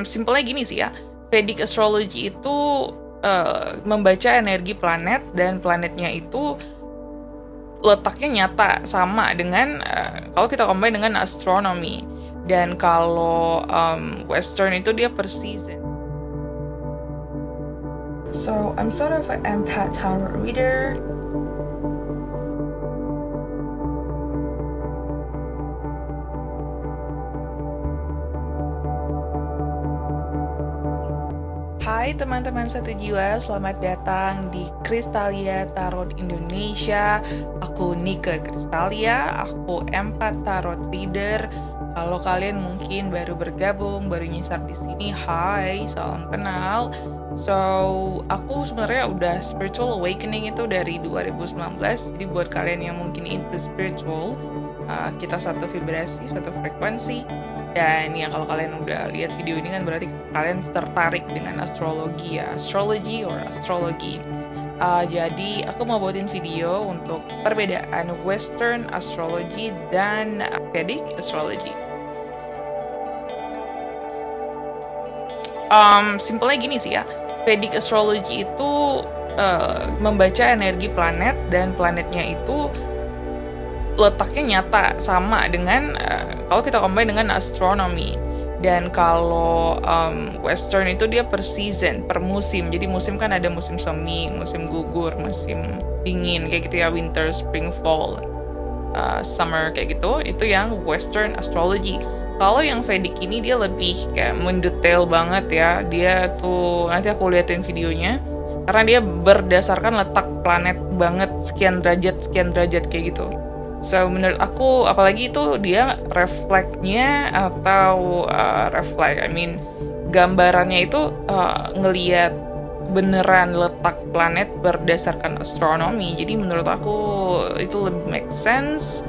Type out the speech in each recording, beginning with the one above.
Simpelnya gini sih ya, Vedic Astrology itu membaca energi planet, dan planetnya itu letaknya nyata sama dengan kalau kita combine dengan astronomy. Dan kalau Western itu dia per season. So I'm sort of an empath tarot reader. Hai teman-teman satu jiwa, selamat datang di Kristalia Tarot Indonesia. Aku Nike Kristalia, aku empath tarot reader. Kalau kalian mungkin baru bergabung, baru nyisar di sini, hai, salam kenal. So, aku sebenarnya udah spiritual awakening itu dari 2019. Jadi buat kalian yang mungkin into spiritual, kita satu vibrasi, satu frekuensi. Dan ya kalau kalian udah lihat video ini kan berarti kalian tertarik dengan astrologi ya, astrology or astrologi. Jadi aku mau buatin video untuk perbedaan Western astrology dan Vedic astrology. Simpelnya gini sih ya, Vedic astrology itu membaca energi planet, dan planetnya itu letaknya nyata sama dengan kalau kita combine dengan astronomy. Dan kalau Western itu dia per season, per musim. Jadi musim kan ada musim semi, musim gugur, musim dingin kayak gitu ya, winter, spring, fall, summer kayak gitu. Itu yang Western astrology. Kalau yang Vedic ini dia lebih kayak mendetail banget ya. Dia tuh nanti aku liatin videonya, karena dia berdasarkan letak planet banget, sekian derajat kayak gitu. So menurut aku, apalagi itu dia refleksnya atau gambarannya itu ngelihat beneran letak planet berdasarkan astronomi. Jadi menurut aku itu lebih make sense,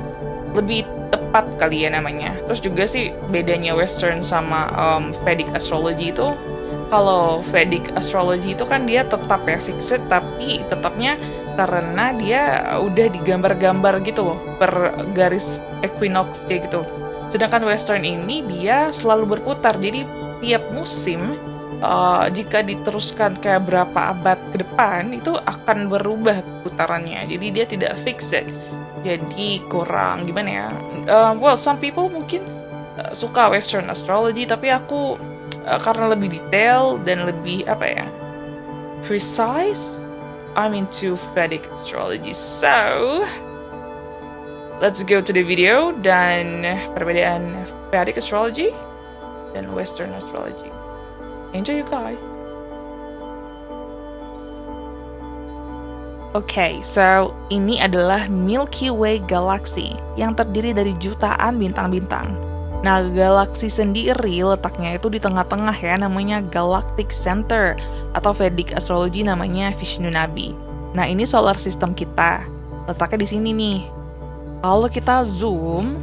lebih tepat kali ya namanya. Terus juga sih bedanya Western sama Vedic astrology itu, kalau Vedic astrology itu kan dia tetap ya fixed, tapi tetapnya karena dia udah digambar-gambar gitu loh per garis equinox kayak gitu. Sedangkan Western ini dia selalu berputar, jadi tiap musim jika diteruskan kayak berapa abad ke depan itu akan berubah putarannya. Jadi dia tidak fixed. Jadi kurang gimana ya? Well, some people mungkin suka Western astrology, tapi aku karena lebih detail dan lebih precise, I'm into Vedic astrology. So, let's go to the video dan perbedaan Vedic astrology dan Western astrology. Enjoy you guys. Okay, so ini adalah Milky Way Galaxy yang terdiri dari jutaan bintang-bintang. Nah, galaksi sendiri letaknya itu di tengah-tengah ya, namanya Galactic Center, atau Vedic Astrology namanya Vishnu Nabi. Nah, ini solar system kita, letaknya di sini nih. Kalau kita zoom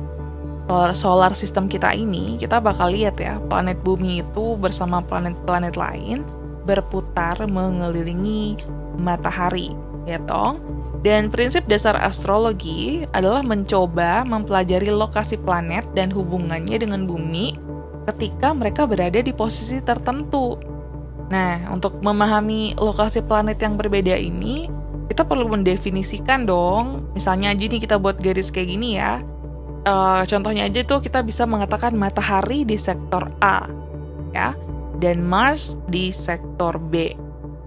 solar system kita ini, kita bakal lihat ya, planet bumi itu bersama planet-planet lain berputar mengelilingi matahari, ya dong? Dan prinsip dasar astrologi adalah mencoba mempelajari lokasi planet dan hubungannya dengan bumi ketika mereka berada di posisi tertentu. Nah, untuk memahami lokasi planet yang berbeda ini, kita perlu mendefinisikan dong. Misalnya aja nih kita buat garis kayak gini ya. Contohnya aja tuh kita bisa mengatakan matahari di sektor A, ya, dan Mars di sektor B.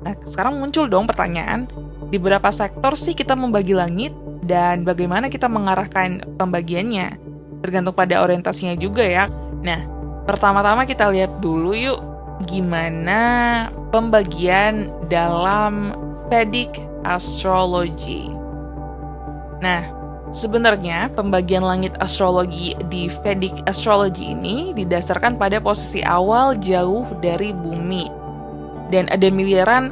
Nah, sekarang muncul dong pertanyaan, di berapa sektor sih kita membagi langit, dan bagaimana kita mengarahkan pembagiannya? Tergantung pada orientasinya juga ya. Nah, pertama-tama kita lihat dulu yuk gimana pembagian dalam Vedic Astrology. Nah, sebenarnya pembagian langit astrologi di Vedic Astrology ini didasarkan pada posisi awal jauh dari bumi. Dan ada miliaran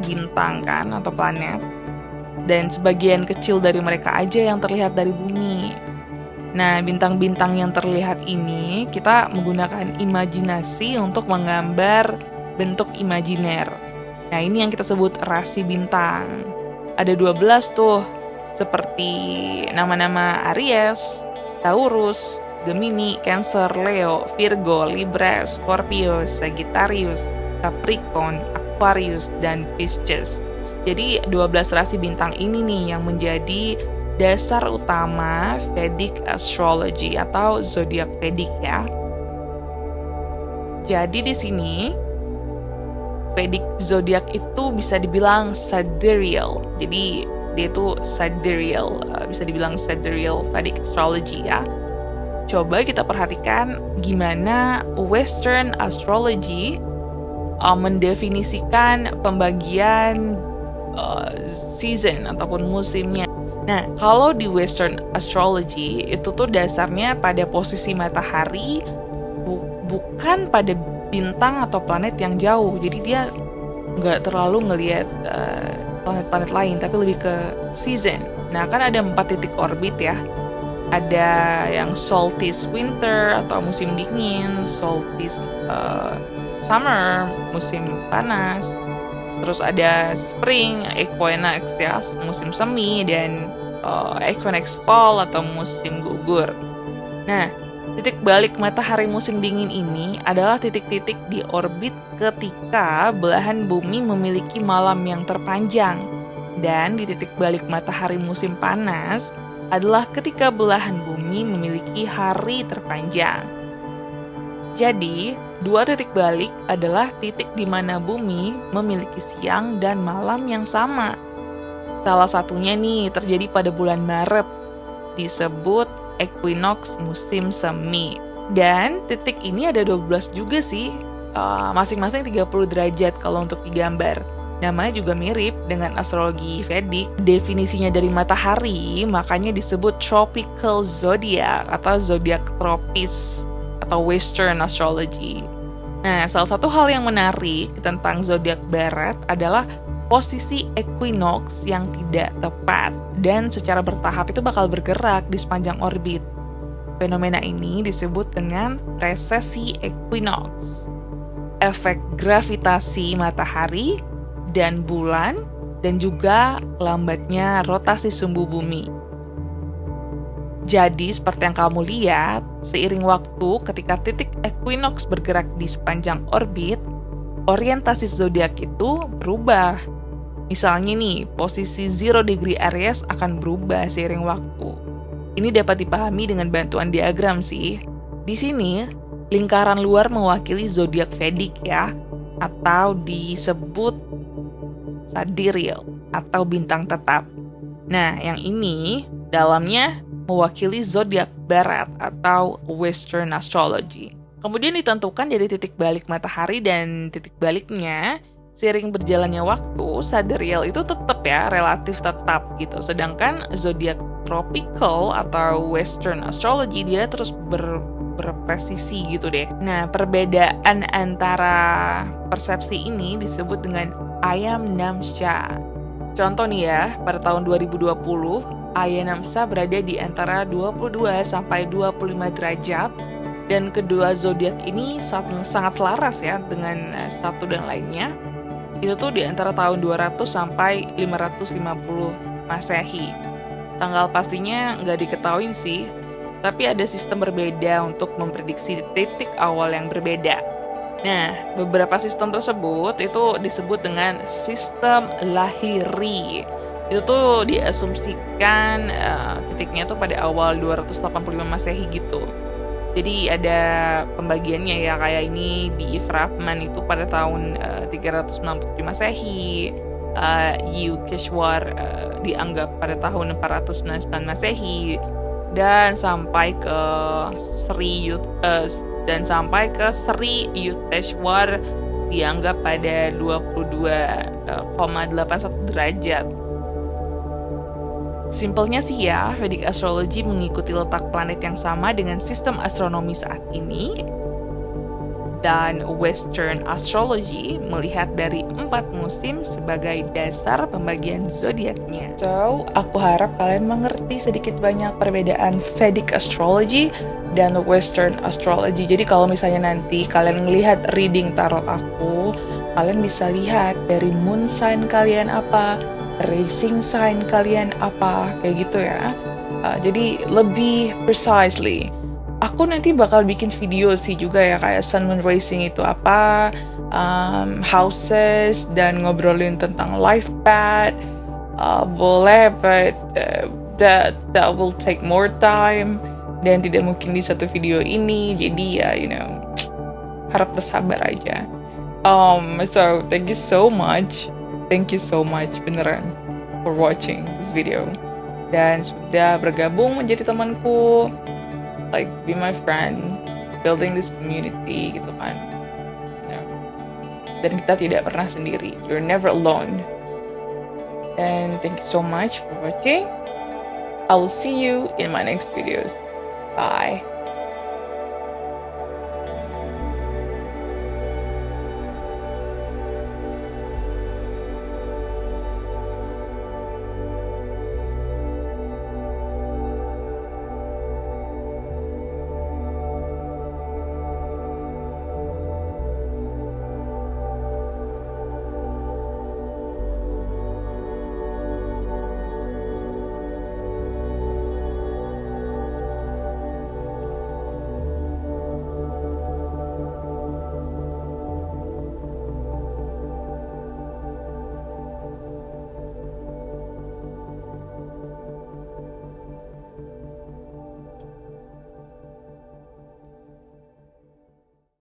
bintang kan, atau planet, dan sebagian kecil dari mereka aja yang terlihat dari bumi. Nah, bintang-bintang yang terlihat ini kita menggunakan imajinasi untuk menggambar bentuk imajiner. Nah, ini yang kita sebut rasi bintang. Ada 12 tuh, seperti nama-nama Aries, Taurus, Gemini, Cancer, Leo, Virgo, Libra, Scorpio, Sagittarius, Capricorn, Aquarius, dan Pisces. Jadi 12 rasi bintang ini nih yang menjadi dasar utama Vedic Astrology atau zodiak Vedic ya. Jadi di sini Vedic zodiak itu bisa dibilang sidereal. Jadi dia itu sidereal, bisa dibilang sidereal Vedic Astrology ya. Coba kita perhatikan gimana Western Astrology mendefinisikan pembagian season ataupun musimnya. Nah, kalau di Western Astrology itu tuh dasarnya pada posisi matahari, bukan pada bintang atau planet yang jauh. Jadi dia nggak terlalu ngelihat planet-planet lain, tapi lebih ke season. Nah, kan ada 4 titik orbit ya. Ada yang solstice winter atau musim dingin, solstice summer, musim panas. Terus ada spring, equinox ya, musim semi, dan equinox fall atau musim gugur. Nah, titik balik matahari musim dingin ini adalah titik-titik di orbit ketika belahan bumi memiliki malam yang terpanjang. Dan di titik balik matahari musim panas adalah ketika belahan bumi memiliki hari terpanjang. Jadi, 2 titik balik adalah titik di mana bumi memiliki siang dan malam yang sama. Salah satunya nih terjadi pada bulan Maret, disebut equinox musim semi. Dan titik ini ada 12 juga sih, masing-masing 30 derajat kalau untuk digambar. Namanya juga mirip dengan astrologi Vedic. Definisinya dari matahari, makanya disebut tropical zodiac atau zodiak tropis atau Western Astrology. Nah, salah satu hal yang menarik tentang zodiak barat adalah posisi equinox yang tidak tepat dan secara bertahap itu bakal bergerak di sepanjang orbit. Fenomena ini disebut dengan resesi equinox. Efek gravitasi matahari dan bulan, dan juga lambatnya rotasi sumbu bumi. Jadi seperti yang kamu lihat, seiring waktu ketika titik equinox bergerak di sepanjang orbit, orientasi zodiak itu berubah. Misalnya nih, posisi 0 degree Aries akan berubah seiring waktu. Ini dapat dipahami dengan bantuan diagram sih. Di sini, lingkaran luar mewakili zodiak Vedic ya, atau disebut sidereal atau bintang tetap. Nah, yang ini dalamnya mewakili zodiak barat atau Western Astrology. Kemudian ditentukan dari titik balik matahari dan titik baliknya. Seiring berjalannya waktu, sidereal itu tetap ya, relatif tetap gitu. Sedangkan zodiak tropical atau Western Astrology dia terus berpresisi gitu deh. Nah, perbedaan antara persepsi ini disebut dengan Ayam Namsha. Contoh nih ya, pada tahun 2020, Ayam Namsha berada di antara 22 sampai 25 derajat, dan kedua zodiak ini sangat selaras ya dengan satu dan lainnya. Itu tuh di antara tahun 200 sampai 550 Masehi. Tanggal pastinya nggak diketahui sih, tapi ada sistem berbeda untuk memprediksi titik awal yang berbeda. Nah, beberapa sistem tersebut itu disebut dengan sistem lahiri. Itu tuh diasumsikan titiknya tuh pada awal 285 Masehi gitu. Jadi ada pembagiannya ya, kayak ini di Frapman itu pada tahun 397 Masehi, Yukeshwar dianggap pada tahun 499 Masehi, dan sampai ke Sri Yukteswar dianggap pada 22,81 derajat. Simpelnya sih ya, Vedic Astrology mengikuti letak planet yang sama dengan sistem astronomi saat ini, dan Western Astrology melihat dari 4 musim sebagai dasar pembagian zodiaknya. So, aku harap kalian mengerti sedikit banyak perbedaan Vedic Astrology dan Western Astrology. Jadi kalau misalnya nanti kalian melihat reading tarot aku, kalian bisa lihat dari moon sign kalian apa, rising sign kalian apa, kayak gitu ya. Jadi lebih precisely, aku nanti bakal bikin video sih juga ya, kayak Sunmoon Racing itu apa, houses, dan ngobrolin tentang life path. Boleh, but that will take more time dan tidak mungkin di satu video ini. Jadi ya, harap bersabar aja. So thank you so much beneran for watching this video dan sudah bergabung menjadi temanku, like be my friend, building this community gitu kan. Dan kita tidak pernah sendiri, you're never alone. And thank you so much for watching. I will see you in my next videos. Bye.